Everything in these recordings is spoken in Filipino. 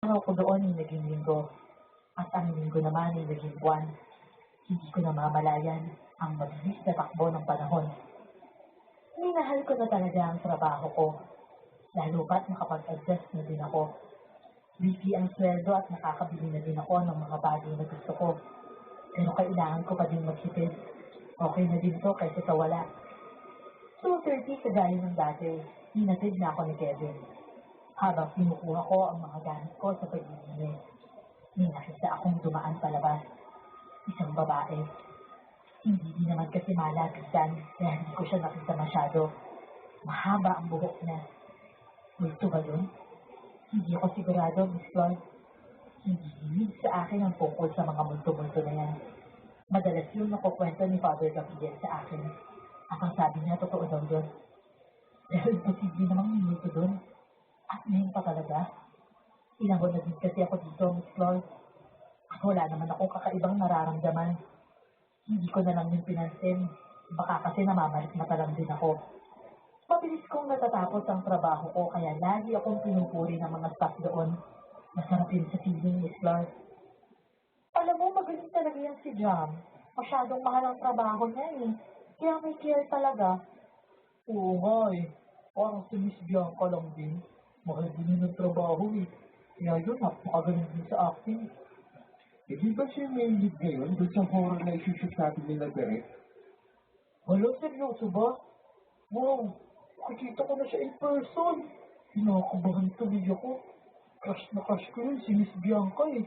Araw ko doon ay naging linggo, at ang linggo naman ay naging buwan. Hindi ko namamalayan ang mabilis na takbo ng panahon. Minahal ko na talaga ang trabaho ko, lalo pa't nakapag-adjust na din ako. Weekly ang sweldo at nakakabili na din ako ng mga bagay na gusto ko. Pero kailangan ko pa din maghitid. Okay na din to kaysa sa wala. 2:30 kagaya ng dati, hinatid na ako ni Kevin. Habang kinukuha ko ang mga gamit ko sa paglilinis, may nakita akong dumaan palabas. Isang babae. Hindi din naman kasi malapitan kaya hindi ko siya nakita masyado. Mahaba ang buhok niya. Multo ba yun? Hindi ako sigurado, Miss Floyd. Hindi hilig sa akin ang tungkol sa mga multo-multo na yan. Madalas yun nakukwento ni Father Gabriel sa akin. At ang sabi niya, totoo daw yun. Pero imposible namang may multo dun. At ngayon pa talaga. Ilang na din kasi ako dito, Miss Floyd. At wala naman akong kakaibang nararamdaman. Hindi ko na lang din pinansin. Baka kasi namamalik mata lang din ako. Mabilis kong natatapos ang trabaho ko kaya lagi akong pinupuri ng mga staff doon. Masarap yun sa feeling, Miss Clark. Alam mo, magaling talaga yan si Jam. Masyadong mahal ang trabaho niya eh. Kaya may care talaga. Oo nga eh. Parang si Miss Bianca lang din. Mahal din yun ang trabaho eh. Kaya yun, napakagaling din sa acting. Eh, di ba siya may lead ngayon doon sa horror na isushoot natin nila Derek? Wala, seryoso ba? Wow, nakikita ko na siya in person. Pinakabahan tuloy ako. Crush na crush ko yun si Miss Bianca eh.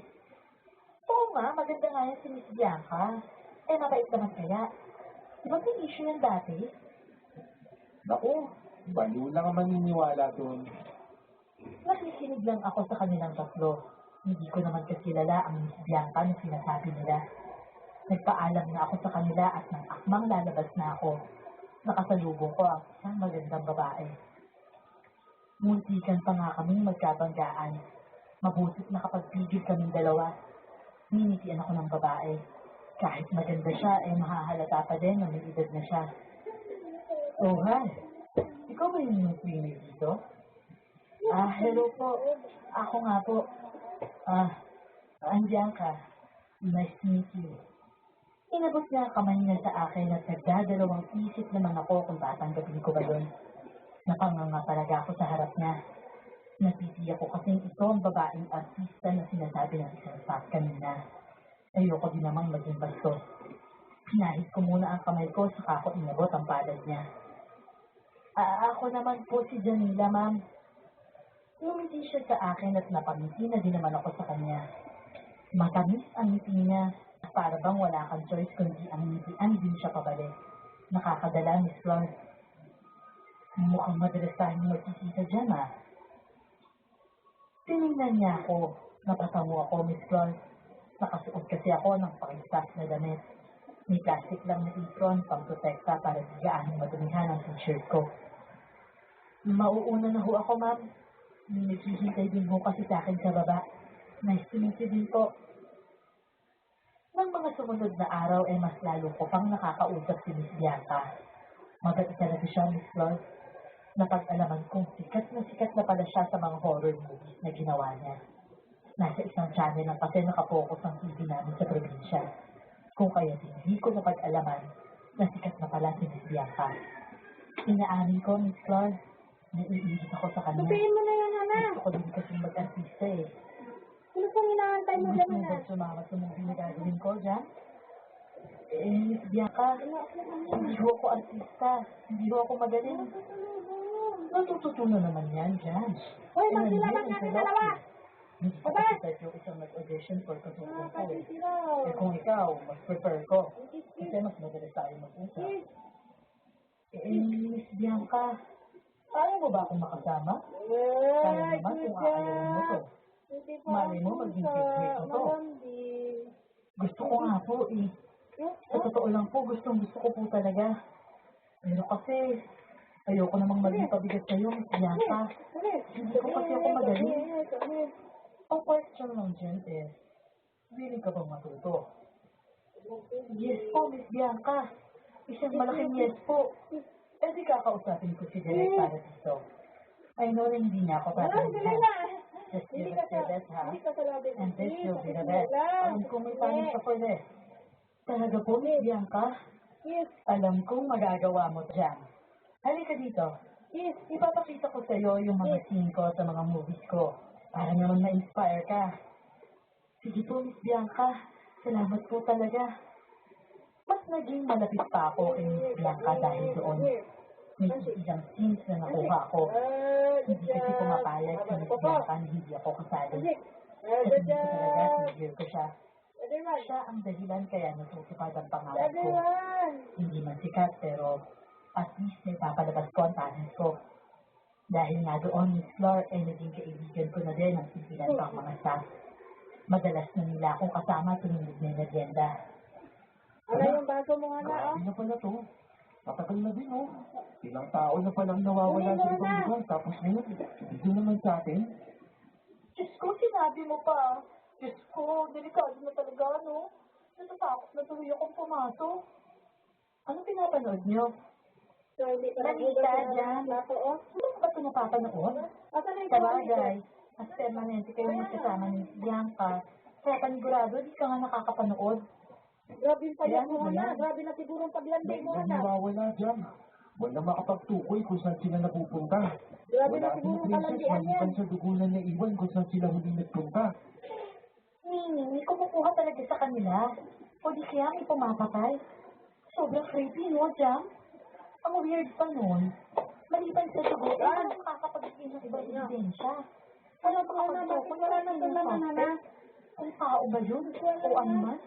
Oo nga, maganda nga yun si Miss Bianca. Eh, mabait naman kaya. Di ba may issue yan dati? Naku, balo lang ang maniniwala doon. Nakikinig lang ako sa kanilang tatlo. Hindi ko naman kakilala ang Miss Bianca na sinasabi nila. Nagpaalam na ako sa kanila at nang akmang lalabas na ako. Nakasalubong ko ang isang magandang babae. Muntikan pa nga kaming magkabanggaan. Mabutit nakapagpigil kaming dalawa. Ninitian ako ng babae. Kahit maganda siya, ay mahahalata pa din na may edad na siya. Oh, hi. Ikaw ba yung cleaner dito? Hello po. Ako nga po. Andiyan ka. Nice to meet you. Inabot niya ang kamay niya sa akin at nagdadalawang isip naman ako kung tatanggapin ko ba yun. Napanganga talaga ako sa harap niya. Natitiyak ko kasing ito ang babaeng artista na sinasabi ng isang staff kanina. Ayoko din namang maging bastos. Pinahit ko muna ang kamay ko saka ako inabot ang palad niya. Ako naman po si Janila, ma'am. Ngumiti siya sa akin at napangiti na din naman ako sa kanya. Matamis ang ngiti niya. Para bang wala kang choice kundi ang ngitian din siya pabalik. Nakakadala, Miss Florence. Mukhang madalas tayong magkikita dyan, ah. Tinignan niya ako. Napatango ako, Miss Florence. Nakasuot kasi ako ng pang-staff na damit. May plastic lang na apron pang-protekta para di gaanong madumihan ang t-shirt ko. Mauuna na ho ako, ma'am. May naghihintay din ho kasi sa akin sa baba. Nice to meet you din po. Nang mga sumunod na araw ay mas lalo ko pang nakakausap si Miss Bianca. Mabait talaga siya, Miss Florence. Napag-alaman kong sikat na pala siya sa mga horror movies na ginawa niya. Nasa isang channel lang kasi nakapokus ang TV namin sa probinsya. Kung kaya hindi ko napag-alaman na sikat na pala si Miss Bianca. Inaamin ko, Miss Florence, naiinit ako sa kanya. Sabihin mo na yan, Hana. Gusto ko din kasi mag-artista eh. Ano pong inaantay mo Gusto dyan, mo Hana? ba sumama sa movie na gagawin ko dyan? Miss Bianca, hindi ho ako artista. Hindi ho ako magaling. Natututunan naman yan dyan. Hoy, magsilaban natin dalawa! Hindi ko Aba! kasi type yung isang nag-audition for katutunan ko eh. Siraw. Eh kung ikaw, mas prefer ko. Kasi mas madalas tayo mag-usap. Miss Bianca, ayaw mo ba akong makasama? Kaya naman kung aayaw mo to. Malay mo, maging favorite mo to. Gusto ko nga po eh. Sa totoo lang po, gusto ko po talaga. Pero kasi, ayoko namang maging pabigat sa'yo, Miss Bianca. Hindi ko kasi ako magaling. Ang question lang dyan is, willing ka bang matuto? Yes po, Miss Bianca. Isang malaking yes po. Eh di kakausapin ko si Derek para dito. I know na hindi niya ako Dali tatanggihan. na! Just Hindi give ka us your sa, best, ha? hindi ka sa labi And this Sis. will be the Hindi best. lang. Alam kong may panig ka for this. Talaga po, Miss Bianca. Yes, Alam kong magagawa mo dyan. Halika dito. yes. Ipapakita ko sa iyo yung mga scene ko sa mga movies ko. Para naman ma-inspire ka. Sige po, Miss Bianca. Salamat po talaga. Mas naging malapit pa ako kay Miss Bianca dahil doon. May ilang scenes na nakuha ko. Hindi kasi pumapayag si Miss Bianca na hindi ako kasali. At hindi ko talaga sinigil ko siya. Siya ang dahilan kaya natutupad ang pangarap ko. Hindi man sikat pero at least may papalabas ko ang talent ko. Dahil nga doon, Miss Flor, ay naging kaibigan ko na din ang sisilan pang mga staff. Madalas na nila akong kasama tuwing may merienda. Ano yung baso mo nga na, oh? Grabe na pala to. Matagal na din, oh. Ilang tao na palang nawawala sa ibang lugar. Tapos ngayon, dito naman sa atin. Diyos ko, sinabi mo pa. Diyos ko, delikado na talaga, no? Natatakot na tuloy akong pumasok. Ano pinapanood niyo? So, hindi pa Balita dyan. plato, oh. Ano ba ito napapanood? Asa na yung Sabagay, mas permanente kayong magkasama ni Bianca. Kaya panigurado, di ka nga nakakapanood. Grabe yung payat Ayan, mo ayan. na. Grabe na siguro ang paglandi mo May na. nawawala dyan. Wala makapagtukoy kung saan sila napupunta. Grabe Wala na siguro din ang princess palandian yan. maliban sa dugunan na iwan kung saan sila huling nagpunta. May kumukuha talaga sa kanila. O di kaya may pumapatay. Sobrang creepy, no, Jam? Ang weird pa nun. Maliban sa dugo, wala makakapag-ibig ng ibang ebidensya. Wala pa Bakit wala nang tulaman na na? Ang tao ba yun? O ano man?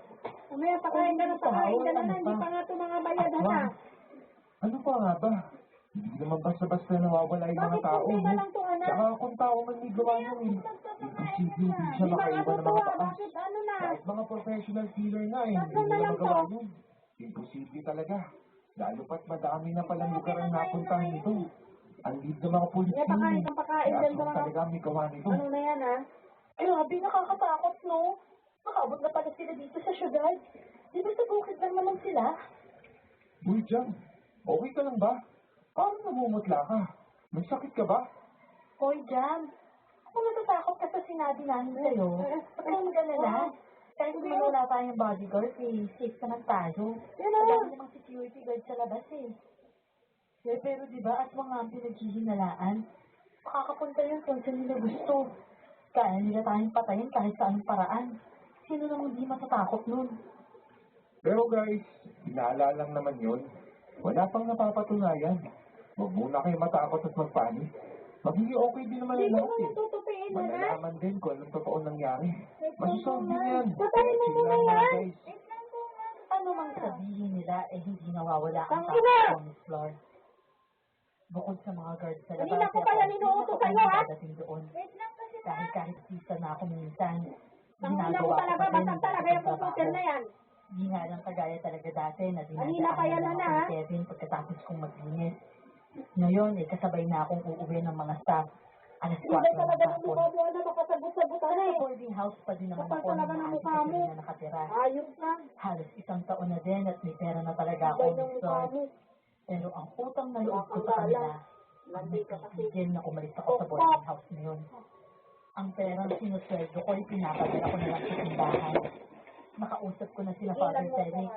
Mamaya pakain ka na pakain ka na. Hindi pa nga ito mga bayad na. Ano pa nga ba? Hindi naman basta-basta nawawala yung mga Bakit tao, kunti na no? lang to, anak? Tsaka kung tao man may gawa nyo, eh. Imposible hindi siya Di ba makaiwan ako ng to, mga ah? bakas. Bakit ano na? Kahit mga professional killer nga, eh. Tatlo Hindi na nila lang magawa to. yun. Imposible talaga. Lalo pat madami na palang lugar ang napuntahan nito. Ang lead ng mga pulis May pakain yun, kang pakain dyan sa mga... talaga may gawa nito. Ano na yan, ha? Grabe, nakakatakot, no? Nakabot na pala sila dito sa syudad. Di ba sa bukid lang naman sila? Uy, Jam, okay ka lang ba? Parang namumutla ka. May sakit ka ba? Hoy, Jam. Kung natatakot ka sa sinabi namin sa'yo, huwag kang mag-alala. Kahit kung wala tayong bodyguard, eh, safe naman tayo. Madami namang security guard sa labas, eh. Pero di ba, at mga pinaghihinalaan, makakapunta yun kung saan nila gusto. Kaya nila tayong patayin kahit sa anong paraan. Sino namang di matatakot nun? Pero guys, inaalala lang naman yun. Wala pang napapatunayan. Huwag muna kayo matakot at magpanik. Magiging okay din naman Hindi ang ko lahat, naman eh. tutupiin mo na. Malalaman din kung anong totoo nangyari. Masusolve din yan. Patayin mo Chill muna lang yan. guys. Ano mang sabihin nila, eh hindi nawawala ang Tangina! takot ko, Miss Flor. Bukod sa mga guards sa labas, Hindi na ko kaya ninuuto sa'yo, ha? dadating doon. Dahil kahit sisa na ako minsan, Tangina mo ginagawa ko talaga, pa rin basag ang talaga yung trabaho. computer na yan. Hindi nga lang kagaya talaga dati na Kanina pa yan, dinadaanan lang Ana, ako ha? ni Kevin pagkatapos kong maglinis. Ngayon, eh, kasabay na akong uuwi ng mga staff. Alas 4 Hindi ng talaga ng hapon. mukha mo na makasagot-sagot na Sa eh. boarding house pa din naman Kapal ako talaga ng mukha mo. na nakatira. Ayos na. Halos 1 taon na din at may pera na talaga ako, Kapal ng Miss mukha Lord. mo. Pero ang utang na loob ko Wala sa kang kanila, gala. Landi ka kasi. tigil na umalis ako sa boarding house na yun. Ang perang sinusweldo ko ay pinapadala ko na lang sa tindahan. Nakausap ko na sila Father Felix.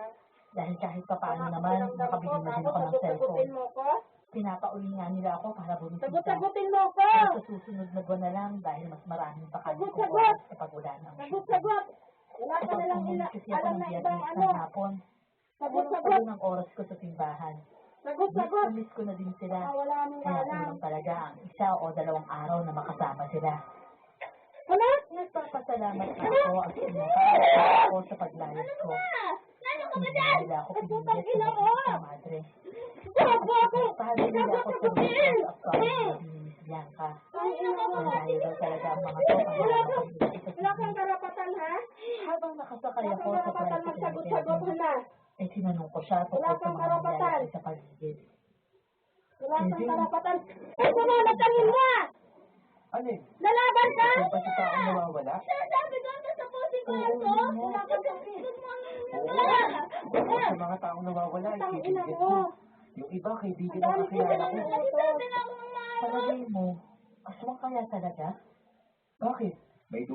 Dahil kahit pa paano naman, nakabili na din ako ng cellphone. Sagot-sagutin mo ko? Pinapauwi nga nila ako para bumisita. Sagot-sagutin mo ko! Pero sa susunod na buwan na lang dahil mas maraming bakante kong Sagot-sagot! oras kapag wala na ang shooting. Sagot-sagot! Wala ka Kapag na lang umuwi kasi ako alam ng na ibang biyernes ano. ng hapon, Sagot-sagot! ng oras ko sa simbahan. Sagot-sagot! Miss ko na din sila. Wala nang Kaya alam. kulang talaga ang 1 o 2 araw na makasama sila. Wala? Nagpapasalamat na ako at sinakaawa ako sa paglayas ko. Hindi nila ako pinigit sa mga madre. Pahali nila ako sa mga at parang ni Miss Bianca. Dahil daw talaga ang mga to ang nakakapagdito sa Wala kang karapatan, ha? Habang nakasakay Wala ako kang sa karapatan tricycle ni magsagot-sagot, Kevin, ha? eh tinanong ko siya tungkol Wala sa kang mga karapatan. nangyayari sa paligid. Wala kang karapatan. Ay, sumunod ka rin mo! Alin? Lalaban ka! Kung ba si taong nawawala? Sabi doon ka sa pusi ko, Oo, ito? yun nga. Wala kang sabihin mo. Oo, sa mga taong nawawala, ay Tang ina kaibigan mo. ko. Yung iba, kaibigan na kakilala ko. Palagay mo, aswang kaya talaga? Bakit? May